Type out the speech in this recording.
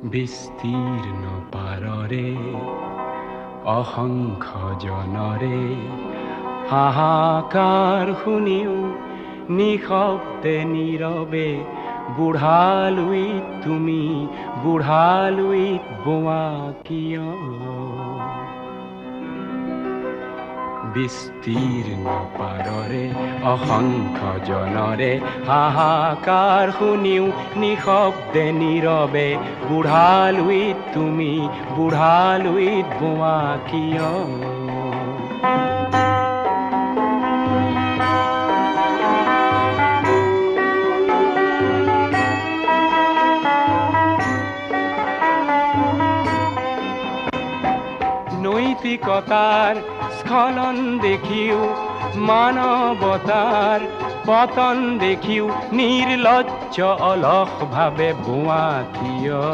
বিস্তীৰ্ণ পাৰৰে অসংখ্য জনৰে হাহাকাৰ শুনিও নিশব্দে নীৰৱে বুঢ়ালুইত তুমি বুঢ়ালুইত বোৱা কিয় বিস্তীৰ্ণ পাৰৰে অসংখ্য জনৰে হাহাকাৰ শুনিও নিশব্দে নীৰৱে বুঢ়ালুইত তুমি বুঢ়ালুইত বোৱা কিয় নৈতিকতাৰ স্খলন দেখিও মানৱতাৰ পতন দেখিও নিৰ্লজ্জ অলস ভাৱে বোৱা কিয়